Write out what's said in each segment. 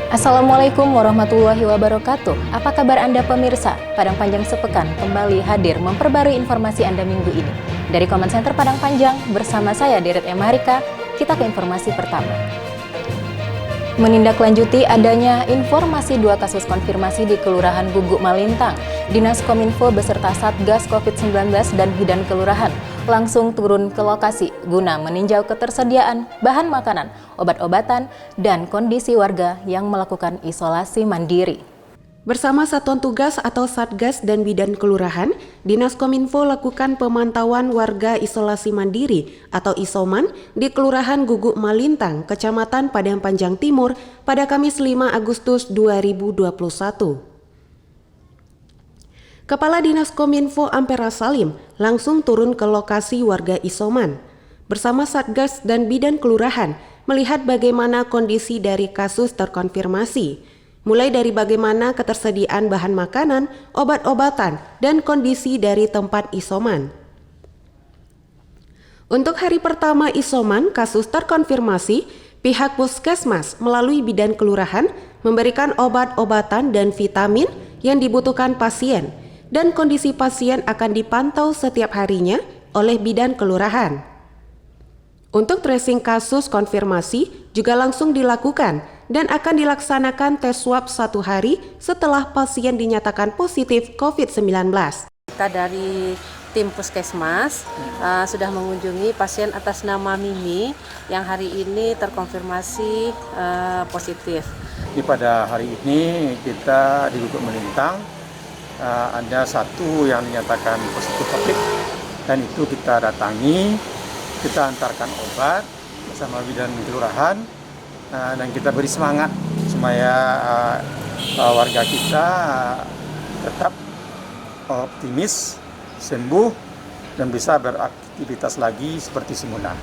Assalamualaikum warahmatullahi wabarakatuh. Apa kabar Anda pemirsa? Padang Panjang Sepekan kembali hadir memperbarui informasi Anda minggu ini. Dari Command Center Padang Panjang, bersama saya Deret Emarika, kita ke informasi pertama. Menindaklanjuti adanya informasi 2 kasus konfirmasi di Kelurahan Guguk Malintang, Dinas Kominfo beserta Satgas COVID-19 dan Bidan Kelurahan langsung turun ke lokasi guna meninjau ketersediaan bahan makanan, obat-obatan, dan kondisi warga yang melakukan isolasi mandiri. Bersama Satuan Tugas atau Satgas dan Bidan Kelurahan, Dinas Kominfo lakukan pemantauan warga isolasi mandiri atau isoman di Kelurahan Guguk Malintang, Kecamatan Padang Panjang Timur pada Kamis 5 Agustus 2021. Kepala Dinas Kominfo Ampera Salim langsung turun ke lokasi warga isoman. Bersama Satgas dan Bidan Kelurahan melihat bagaimana kondisi dari kasus terkonfirmasi, mulai dari bagaimana ketersediaan bahan makanan, obat-obatan, dan kondisi dari tempat isoman. Untuk hari pertama isoman kasus terkonfirmasi, pihak Puskesmas melalui Bidan Kelurahan memberikan obat-obatan dan vitamin yang dibutuhkan pasien, dan kondisi pasien akan dipantau setiap harinya oleh Bidan Kelurahan. Untuk tracing kasus konfirmasi juga langsung dilakukan dan akan dilaksanakan tes swab 1 hari setelah pasien dinyatakan positif COVID-19. Kita dari tim Puskesmas sudah mengunjungi pasien atas nama Mimi yang hari ini terkonfirmasi positif. Jadi pada hari ini kita di Guguk Malintang ada 1 yang dinyatakan positif COVID, dan itu kita datangi, kita antarkan obat bersama Bidan Kelurahan, dan kita beri semangat supaya warga kita tetap optimis, sembuh, dan bisa beraktivitas lagi seperti semula.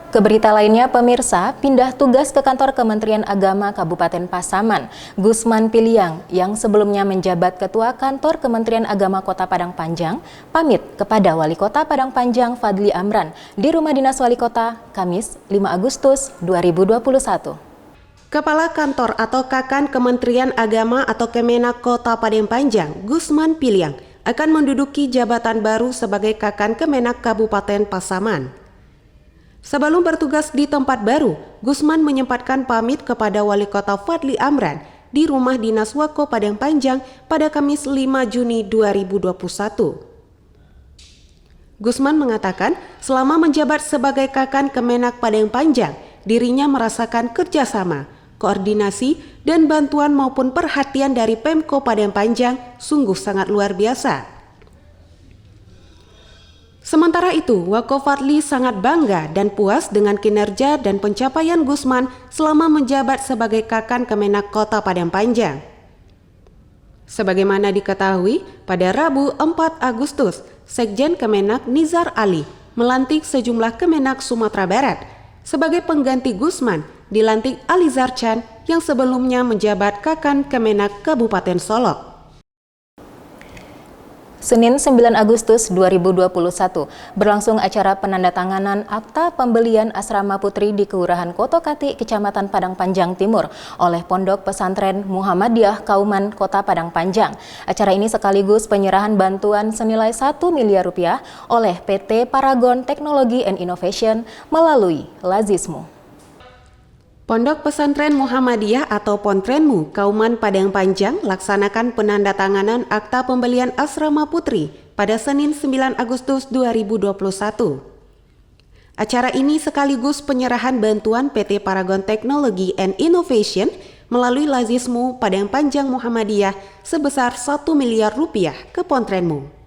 Ke berita lainnya, pemirsa, pindah tugas ke kantor Kementerian Agama Kabupaten Pasaman, Gusman Piliang yang sebelumnya menjabat Ketua Kantor Kementerian Agama Kota Padang Panjang, pamit kepada Wali Kota Padang Panjang Fadli Amran di Rumah Dinas Wali Kota, Kamis 5 Agustus 2021. Kepala Kantor atau Kakan Kementerian Agama atau Kemenak Kota Padang Panjang, Gusman Piliang, akan menduduki jabatan baru sebagai Kakan Kemenak Kabupaten Pasaman. Sebelum bertugas di tempat baru, Gusman menyempatkan pamit kepada Wali Kota Fadli Amran di Rumah Dinas Wako Padang Panjang pada Kamis 5 Juni 2021. Gusman mengatakan selama menjabat sebagai Kakan Kemenak Padang Panjang, dirinya merasakan kerjasama, koordinasi, dan bantuan maupun perhatian dari Pemko Padang Panjang sungguh sangat luar biasa. Sementara itu, Wako Fadli sangat bangga dan puas dengan kinerja dan pencapaian Gusman selama menjabat sebagai Kakan Kemenak Kota Padang Panjang. Sebagaimana diketahui, pada Rabu 4 Agustus, Sekjen Kemenak Nizar Ali melantik sejumlah Kemenak Sumatera Barat. Sebagai pengganti Gusman, dilantik Alizar Chan yang sebelumnya menjabat Kakan Kemenak Kabupaten Solok. Senin 9 Agustus 2021 berlangsung acara penandatanganan akta pembelian asrama putri di Kelurahan Kotokati, Kecamatan Padang Panjang Timur oleh Pondok Pesantren Muhammadiyah Kauman Kota Padang Panjang. Acara ini sekaligus penyerahan bantuan senilai 1 miliar rupiah oleh PT Paragon Technology and Innovation melalui Lazismu. Pondok Pesantren Muhammadiyah atau Pontrenmu Kauman Padang Panjang laksanakan penandatanganan akta pembelian asrama putri pada Senin 9 Agustus 2021. Acara ini sekaligus penyerahan bantuan PT Paragon Technology and Innovation melalui Lazismu Padang Panjang Muhammadiyah sebesar 1 miliar rupiah ke Pontrenmu.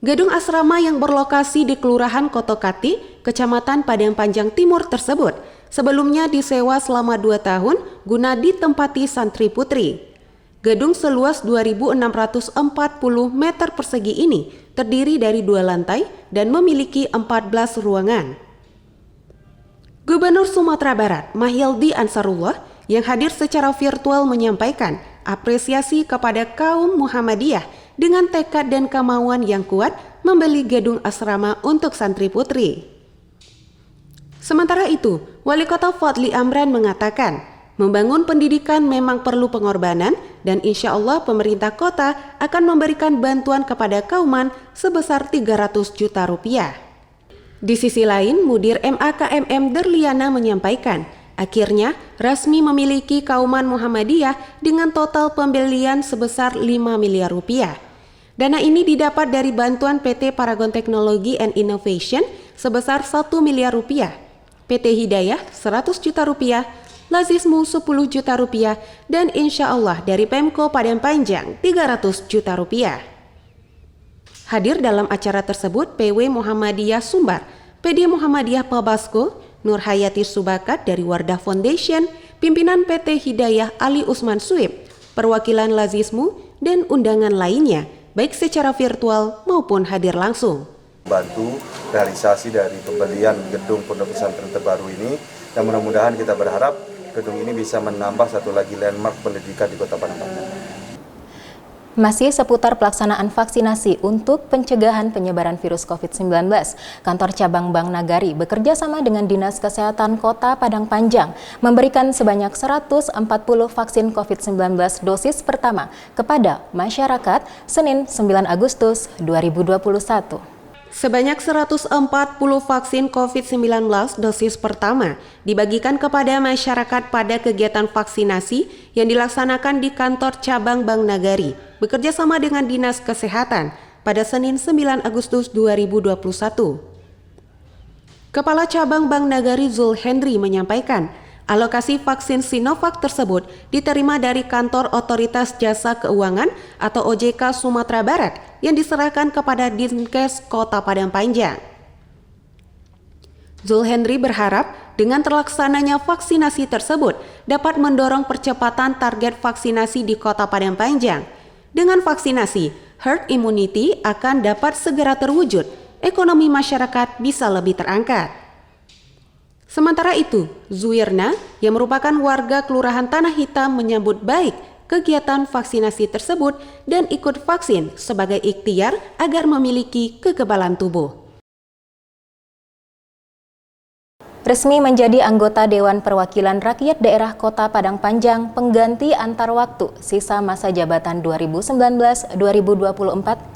Gedung asrama yang berlokasi di Kelurahan Kotokati, Kecamatan Padang Panjang Timur tersebut sebelumnya disewa selama 2 tahun guna ditempati santri putri. Gedung seluas 2.640 meter persegi ini terdiri dari 2 lantai dan memiliki 14 ruangan. Gubernur Sumatera Barat, Mahyildi Ansarullah, yang hadir secara virtual menyampaikan apresiasi kepada kaum Muhammadiyah dengan tekad dan kemauan yang kuat membeli gedung asrama untuk santri putri. Sementara itu, Wali Kota Fadli Amran mengatakan, membangun pendidikan memang perlu pengorbanan dan insya Allah pemerintah kota akan memberikan bantuan kepada kauman sebesar 300 juta rupiah. Di sisi lain, Mudir MAKMM Derliana menyampaikan, akhirnya resmi memiliki kauman Muhammadiyah dengan total pembelian sebesar 5 miliar rupiah. Dana ini didapat dari bantuan PT Paragon Technology and Innovation sebesar 1 miliar rupiah, PT Hidayah 100 juta rupiah, Lazismu 10 juta rupiah, dan insya Allah dari Pemko Padang Panjang 300 juta rupiah. Hadir dalam acara tersebut PW Muhammadiyah Sumbar, PD Muhammadiyah Pabasko, Nur Hayati Subakat dari Wardah Foundation, pimpinan PT Hidayah Ali Usman Suib, perwakilan Lazismu, dan undangan lainnya, baik secara virtual maupun hadir langsung. Bantu realisasi dari pembelian gedung pondok pesantren terbaru ini, dan mudah-mudahan kita berharap gedung ini bisa menambah satu lagi landmark pendidikan di Kota Padang Panjang. Masih seputar pelaksanaan vaksinasi untuk pencegahan penyebaran virus COVID-19, Kantor Cabang Bank Nagari bekerja sama dengan Dinas Kesehatan Kota Padang Panjang memberikan sebanyak 140 vaksin COVID-19 dosis pertama kepada masyarakat Senin 9 Agustus 2021. Sebanyak 140 vaksin COVID-19 dosis pertama dibagikan kepada masyarakat pada kegiatan vaksinasi yang dilaksanakan di Kantor Cabang Bank Nagari bekerja sama dengan Dinas Kesehatan pada Senin 9 Agustus 2021. Kepala Cabang Bank Nagari Zul Henry menyampaikan, alokasi vaksin Sinovac tersebut diterima dari Kantor Otoritas Jasa Keuangan atau OJK Sumatera Barat yang diserahkan kepada Dinkes Kota Padang Panjang. Zul Henry berharap dengan terlaksananya vaksinasi tersebut dapat mendorong percepatan target vaksinasi di Kota Padang Panjang. Dengan vaksinasi, herd immunity akan dapat segera terwujud, ekonomi masyarakat bisa lebih terangkat. Sementara itu, Zuirna yang merupakan warga Kelurahan Tanah Hitam menyambut baik kegiatan vaksinasi tersebut dan ikut vaksin sebagai ikhtiar agar memiliki kekebalan tubuh. Resmi menjadi anggota Dewan Perwakilan Rakyat Daerah Kota Padang Panjang pengganti antar waktu sisa masa jabatan 2019-2024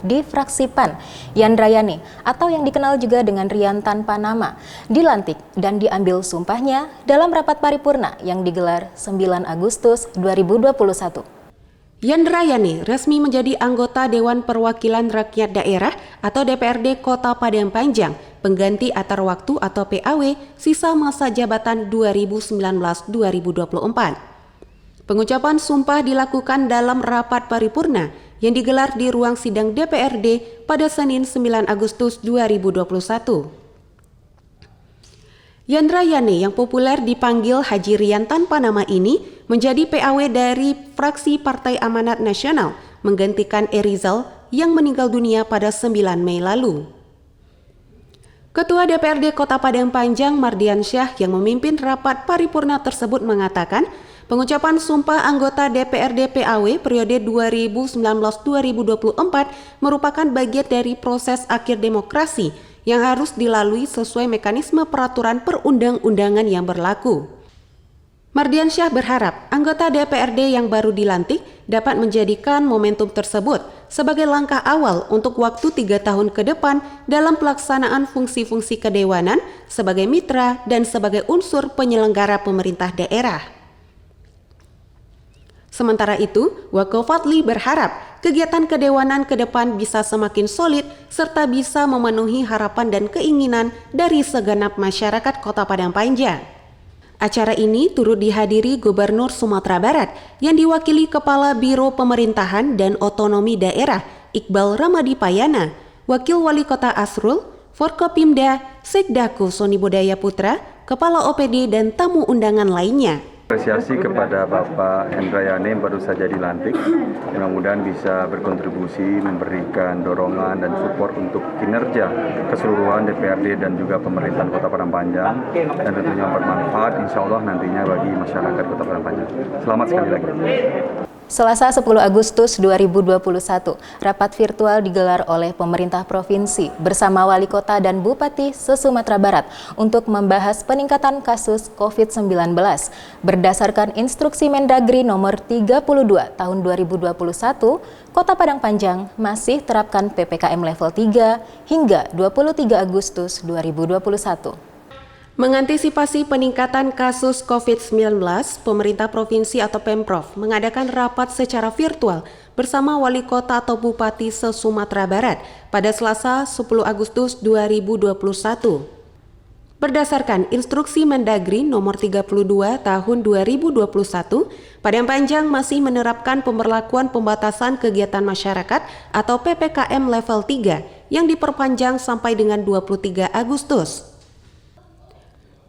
di fraksi PAN, Yandrayani atau yang dikenal juga dengan Rian tanpa nama, dilantik dan diambil sumpahnya dalam rapat paripurna yang digelar 9 Agustus 2021. Yandrayani resmi menjadi anggota Dewan Perwakilan Rakyat Daerah atau DPRD Kota Padang Panjang, pengganti antar waktu atau PAW sisa masa jabatan 2019-2024. Pengucapan sumpah dilakukan dalam rapat paripurna yang digelar di ruang sidang DPRD pada Senin 9 Agustus 2021. Yandrayani yang populer dipanggil Haji Rian tanpa nama ini menjadi PAW dari fraksi Partai Amanat Nasional menggantikan Erizal yang meninggal dunia pada 9 Mei lalu. Ketua DPRD Kota Padang Panjang Mardiansyah yang memimpin rapat paripurna tersebut mengatakan pengucapan sumpah anggota DPRD PAW periode 2019-2024 merupakan bagian dari proses akhir demokrasi yang harus dilalui sesuai mekanisme peraturan perundang-undangan yang berlaku. Mardiansyah berharap anggota DPRD yang baru dilantik dapat menjadikan momentum tersebut sebagai langkah awal untuk waktu 3 tahun ke depan dalam pelaksanaan fungsi-fungsi kedewanan sebagai mitra dan sebagai unsur penyelenggara pemerintah daerah. Sementara itu, Wako Fadli berharap kegiatan kedewanan ke depan bisa semakin solid serta bisa memenuhi harapan dan keinginan dari segenap masyarakat Kota Padang Panjang. Acara ini turut dihadiri Gubernur Sumatera Barat yang diwakili Kepala Biro Pemerintahan dan Otonomi Daerah Iqbal Ramadi Payana, Wakil Wali Kota Asrul, Forkopimda, Sekdaku Soni Budaya Putra, Kepala OPD dan tamu undangan lainnya. Apresiasi kepada Bapak Yandrayani yang baru saja dilantik, mudah-mudahan bisa berkontribusi, memberikan dorongan dan support untuk kinerja keseluruhan DPRD dan juga pemerintahan Kota Padang Panjang, dan tentunya bermanfaat insya Allah nantinya bagi masyarakat Kota Padang Panjang. Selamat sekali lagi. Selasa 10 Agustus 2021, rapat virtual digelar oleh pemerintah provinsi bersama wali kota dan bupati se-Sumatera Barat untuk membahas peningkatan kasus COVID-19. Berdasarkan instruksi Mendagri nomor 32 tahun 2021, Kota Padang Panjang masih terapkan PPKM level 3 hingga 23 Agustus 2021. Mengantisipasi peningkatan kasus COVID-19, pemerintah provinsi atau Pemprov mengadakan rapat secara virtual bersama wali kota atau bupati se-Sumatera Barat pada Selasa 10 Agustus 2021. Berdasarkan instruksi Mendagri nomor 32 tahun 2021, Padang Panjang masih menerapkan pemberlakuan pembatasan kegiatan masyarakat atau PPKM level 3 yang diperpanjang sampai dengan 23 Agustus.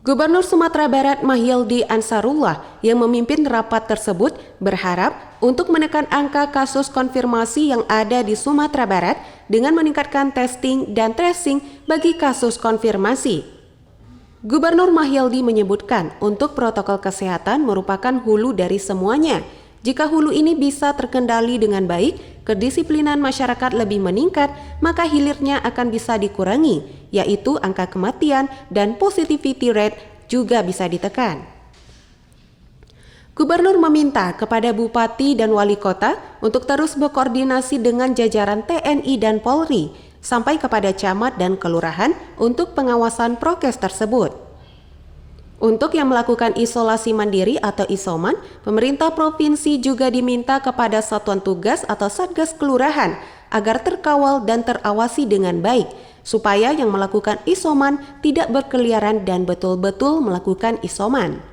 Gubernur Sumatera Barat Mahyildi Ansarullah yang memimpin rapat tersebut berharap untuk menekan angka kasus konfirmasi yang ada di Sumatera Barat dengan meningkatkan testing dan tracing bagi kasus konfirmasi. Gubernur Mahyildi menyebutkan untuk protokol kesehatan merupakan hulu dari semuanya. Jika hulu ini bisa terkendali dengan baik, kedisiplinan masyarakat lebih meningkat, maka hilirnya akan bisa dikurangi, yaitu angka kematian dan positivity rate juga bisa ditekan. Gubernur meminta kepada bupati dan wali kota untuk terus berkoordinasi dengan jajaran TNI dan Polri, sampai kepada camat dan kelurahan untuk pengawasan prokes tersebut. Untuk yang melakukan isolasi mandiri atau isoman, pemerintah provinsi juga diminta kepada satuan tugas atau satgas kelurahan agar terkawal dan terawasi dengan baik, supaya yang melakukan isoman tidak berkeliaran dan betul-betul melakukan isoman.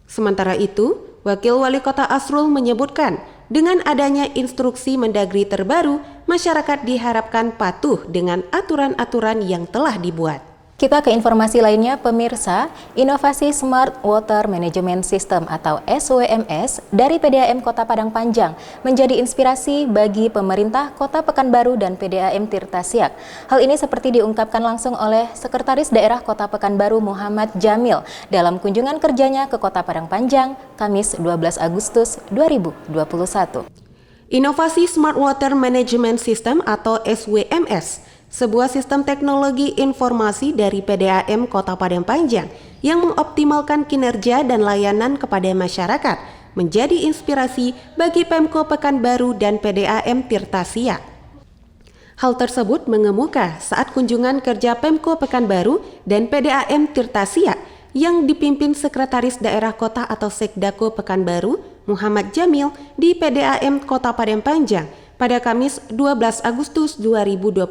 Sementara itu, Wakil Wali Kota Asrul menyebutkan, dengan adanya instruksi Mendagri terbaru, masyarakat diharapkan patuh dengan aturan-aturan yang telah dibuat. Kita ke informasi lainnya, pemirsa. Inovasi Smart Water Management System atau SWMS dari PDAM Kota Padang Panjang menjadi inspirasi bagi pemerintah Kota Pekanbaru dan PDAM Tirta Siak. Hal ini seperti diungkapkan langsung oleh Sekretaris Daerah Kota Pekanbaru Muhammad Jamil dalam kunjungan kerjanya ke Kota Padang Panjang, Kamis 12 Agustus 2021. Inovasi Smart Water Management System atau SWMS, sebuah sistem teknologi informasi dari PDAM Kota Padang Panjang yang mengoptimalkan kinerja dan layanan kepada masyarakat, menjadi inspirasi bagi Pemko Pekanbaru dan PDAM Tirta Siak. Hal tersebut mengemuka saat kunjungan kerja Pemko Pekanbaru dan PDAM Tirta Siak yang dipimpin Sekretaris Daerah Kota atau Sekdako Pekanbaru Muhammad Jamil di PDAM Kota Padang Panjang pada Kamis 12 Agustus 2021.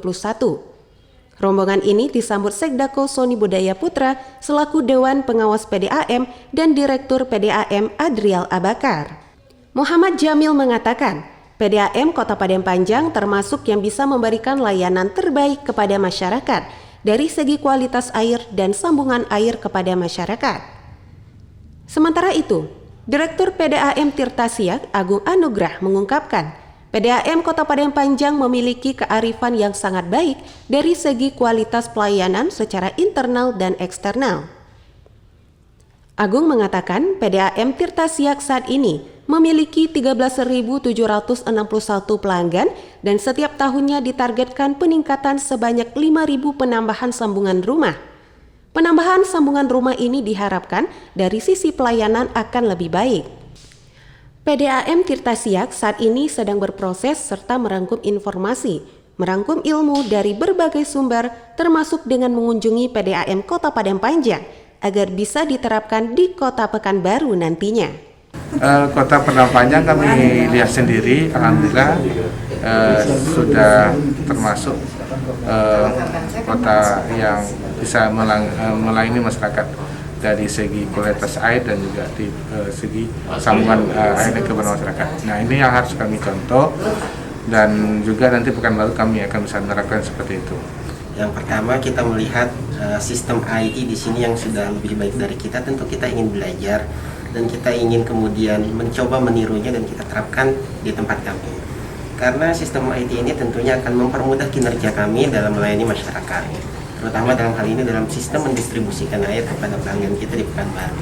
Rombongan ini disambut Sekdako Soni Budaya Putra selaku Dewan Pengawas PDAM dan Direktur PDAM Adrial Abakar. Muhammad Jamil mengatakan, PDAM Kota Padang Panjang termasuk yang bisa memberikan layanan terbaik kepada masyarakat dari segi kualitas air dan sambungan air kepada masyarakat. Sementara itu, Direktur PDAM Tirta Siak Agung Anugrah mengungkapkan, PDAM Kota Padang Panjang memiliki kearifan yang sangat baik dari segi kualitas pelayanan secara internal dan eksternal. Agung mengatakan PDAM Tirta Siak saat ini memiliki 13.761 pelanggan dan setiap tahunnya ditargetkan peningkatan sebanyak 5.000 penambahan sambungan rumah. Penambahan sambungan rumah ini diharapkan dari sisi pelayanan akan lebih baik. PDAM Tirta Siak saat ini sedang berproses serta merangkum informasi, merangkum ilmu dari berbagai sumber termasuk dengan mengunjungi PDAM Kota Padang Panjang agar bisa diterapkan di Kota Pekanbaru nantinya. Kota Padang Panjang kami lihat sendiri, alhamdulillah sudah termasuk kota yang bisa melayani masyarakat dari segi kualitas air dan juga di segi sambungan airnya kepada masyarakat. Nah, ini yang harus kami contoh dan juga nanti Pekanbaru kami akan bisa menerapkan seperti itu. Yang pertama kita melihat sistem IT di sini yang sudah lebih baik dari kita, tentu kita ingin belajar dan kita ingin kemudian mencoba menirunya dan kita terapkan di tempat kami. Karena sistem IT ini tentunya akan mempermudah kinerja kami dalam melayani masyarakat, terutama dalam hal ini dalam sistem mendistribusikan air kepada pelanggan kita di Pekanbaru.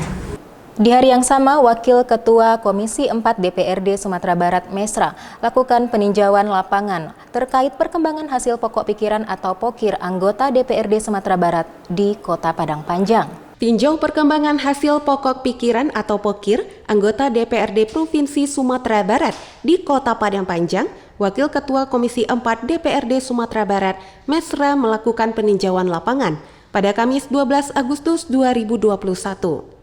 Di hari yang sama, Wakil Ketua Komisi 4 DPRD Sumatera Barat Mesra lakukan peninjauan lapangan terkait perkembangan hasil pokok pikiran atau POKIR anggota DPRD Sumatera Barat di Kota Padang Panjang. Tinjau perkembangan hasil pokok pikiran atau POKIR anggota DPRD Provinsi Sumatera Barat di Kota Padang Panjang, Wakil Ketua Komisi 4 DPRD Sumatera Barat Mesra melakukan peninjauan lapangan pada Kamis 12 Agustus 2021.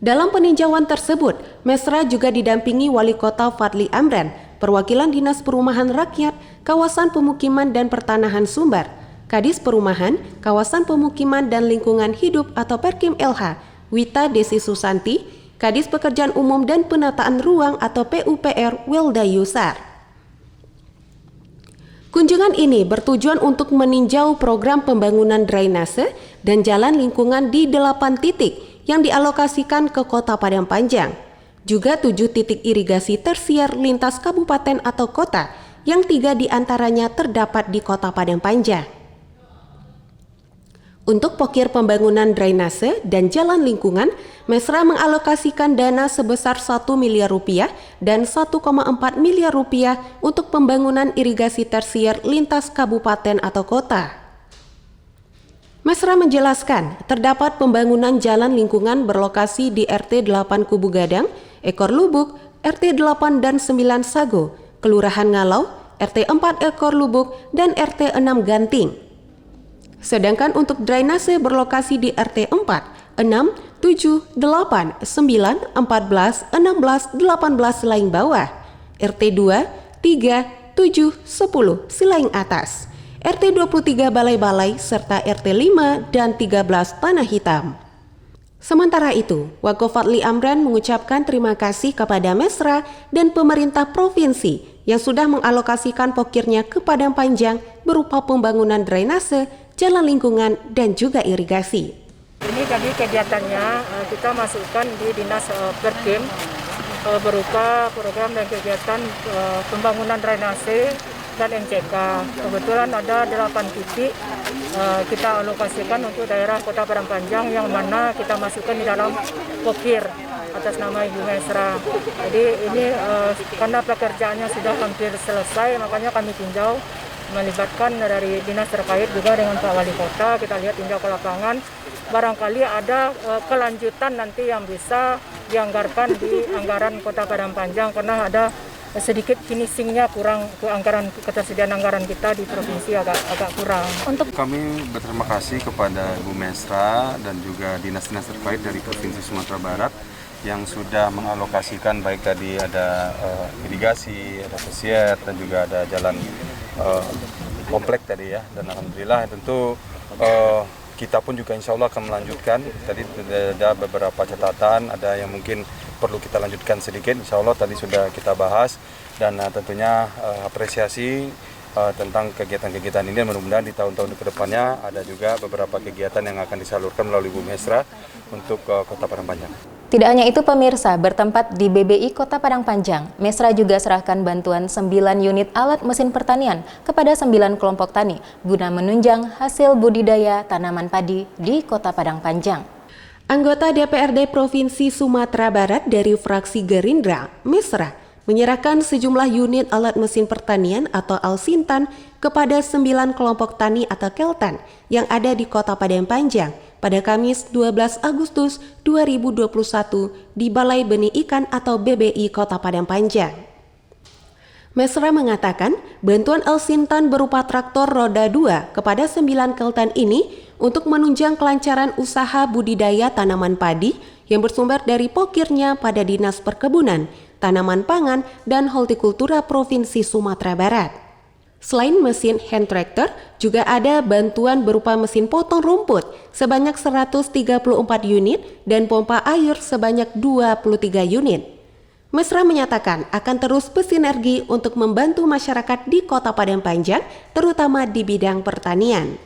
Dalam peninjauan tersebut, Mesra juga didampingi Wali Kota Fadli Amran, Perwakilan Dinas Perumahan Rakyat, Kawasan Pemukiman dan Pertanahan Sumbar, Kadis Perumahan, Kawasan Pemukiman dan Lingkungan Hidup atau Perkim LH, Wita Desi Susanti, Kadis Pekerjaan Umum dan Penataan Ruang atau PUPR Welda Yusar. Kunjungan ini bertujuan untuk meninjau program pembangunan drainase dan jalan lingkungan di 8 titik yang dialokasikan ke Kota Padang Panjang. Juga 7 titik irigasi tersier lintas kabupaten atau kota, yang 3 diantaranya terdapat di Kota Padang Panjang. Untuk POKIR pembangunan drainase dan jalan lingkungan, Mesra mengalokasikan dana sebesar 1 miliar rupiah dan 1,4 miliar rupiah untuk pembangunan irigasi tersier lintas kabupaten atau kota. Mesra menjelaskan, terdapat pembangunan jalan lingkungan berlokasi di RT 8 Kubu Gadang, Ekor Lubuk, RT 8 dan 9 Sago, Kelurahan Ngalau, RT 4 Ekor Lubuk, dan RT 6 Ganting. Sedangkan untuk drainase berlokasi di RT 4, 6, 7, 8, 9, 14, 16, 18 Silaing Bawah, RT 2, 3, 7, 10 Silaing Atas, RT 23 Balai-Balai, serta RT 5 dan 13 Tanah Hitam. Sementara itu, Wako Fadli Amran mengucapkan terima kasih kepada Mesra dan pemerintah provinsi yang sudah mengalokasikan POKIR-nya ke Padang Panjang berupa pembangunan drainase, jalan lingkungan, dan juga irigasi. Ini tadi kegiatannya kita masukkan di Dinas Perkim berupa program dan kegiatan pembangunan drainase dan NCK. Kebetulan ada 8 titik kita alokasikan untuk daerah Kota Padang Panjang yang mana kita masukkan di dalam POKIR atas nama Ibu Mesra. Jadi ini karena pekerjaannya sudah hampir selesai, makanya kami tinjau melibatkan dari dinas terkait juga dengan Pak Wali Kota. Kita lihat tinjau ke lapangan, barangkali ada kelanjutan nanti yang bisa dianggarkan di anggaran Kota Padang Panjang karena ada sedikit finishingnya kurang, anggaran ketersediaan anggaran kita di provinsi agak kurang. Untuk kami berterima kasih kepada Bu Mesra dan juga dinas-dinas terkait dari Provinsi Sumatera Barat yang sudah mengalokasikan, baik tadi ada irigasi, ada tersier, dan juga ada jalan komplek tadi ya. Dan alhamdulillah tentu kita pun juga insya Allah akan melanjutkan. Tadi ada beberapa catatan, ada yang mungkin perlu kita lanjutkan sedikit. Insya Allah tadi sudah kita bahas, dan tentunya apresiasi tentang kegiatan-kegiatan ini. Mudah-mudahan di tahun-tahun kedepannya ada juga beberapa kegiatan yang akan disalurkan melalui Bu Mesra untuk Kota Padang Panjang. Tidak hanya itu pemirsa, bertempat di BBI Kota Padang Panjang, Mesra juga serahkan bantuan 9 unit alat mesin pertanian kepada 9 kelompok tani guna menunjang hasil budidaya tanaman padi di Kota Padang Panjang. Anggota DPRD Provinsi Sumatera Barat dari fraksi Gerindra, Mesra, menyerahkan sejumlah unit alat mesin pertanian atau Alsintan kepada 9 kelompok tani atau Keltan yang ada di Kota Padang Panjang pada Kamis 12 Agustus 2021 di Balai Benih Ikan atau BBI Kota Padang Panjang. Mesra mengatakan bantuan Alsintan berupa traktor roda 2 kepada 9 Keltan ini untuk menunjang kelancaran usaha budidaya tanaman padi yang bersumber dari POKIR-nya pada Dinas Perkebunan, Tanaman Pangan, dan Hortikultura Provinsi Sumatera Barat. Selain mesin hand tractor, juga ada bantuan berupa mesin potong rumput sebanyak 134 unit dan pompa air sebanyak 23 unit. Mesra menyatakan akan terus bersinergi untuk membantu masyarakat di Kota Padang Panjang, terutama di bidang pertanian.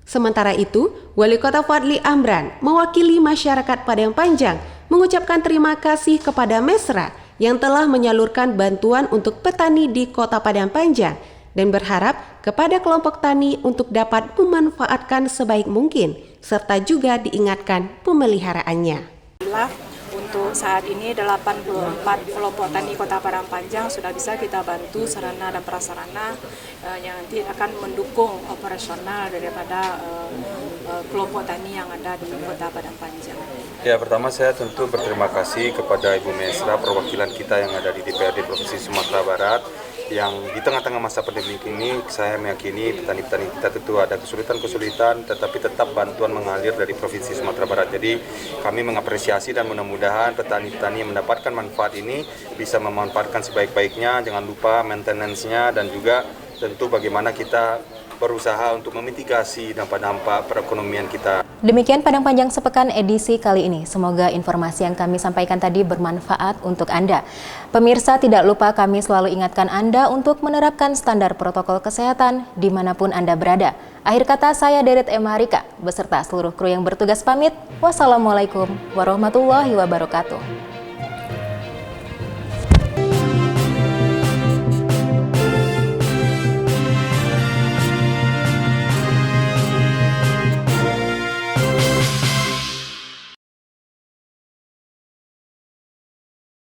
Sementara itu, Wali Kota Fadli Amran mewakili masyarakat Padang Panjang mengucapkan terima kasih kepada Mesra yang telah menyalurkan bantuan untuk petani di Kota Padang Panjang dan berharap kepada kelompok tani untuk dapat memanfaatkan sebaik mungkin serta juga diingatkan pemeliharaannya. Untuk saat ini 84 kelompok tani Kota Padang Panjang sudah bisa kita bantu sarana dan prasarana yang nanti akan mendukung operasional daripada kelompok tani yang ada di Kota Padang Panjang. Ya, pertama saya tentu berterima kasih kepada Ibu Mesra, perwakilan kita yang ada di DPRD Provinsi Sumatera Barat, yang di tengah-tengah masa pandemi ini saya meyakini petani-petani kita tentu ada kesulitan-kesulitan, tetapi tetap bantuan mengalir dari Provinsi Sumatera Barat. Jadi kami mengapresiasi dan mudah-mudahan petani-petani yang mendapatkan manfaat ini bisa memanfaatkan sebaik-baiknya, jangan lupa maintenance-nya dan juga tentu bagaimana kita berusaha untuk memitigasi dampak-dampak perekonomian kita. Demikian Padang Panjang Sepekan edisi kali ini. Semoga informasi yang kami sampaikan tadi bermanfaat untuk Anda. Pemirsa, tidak lupa kami selalu ingatkan Anda untuk menerapkan standar protokol kesehatan dimanapun Anda berada. Akhir kata, saya Deret Emma Harika beserta seluruh kru yang bertugas pamit. Wassalamualaikum warahmatullahi wabarakatuh.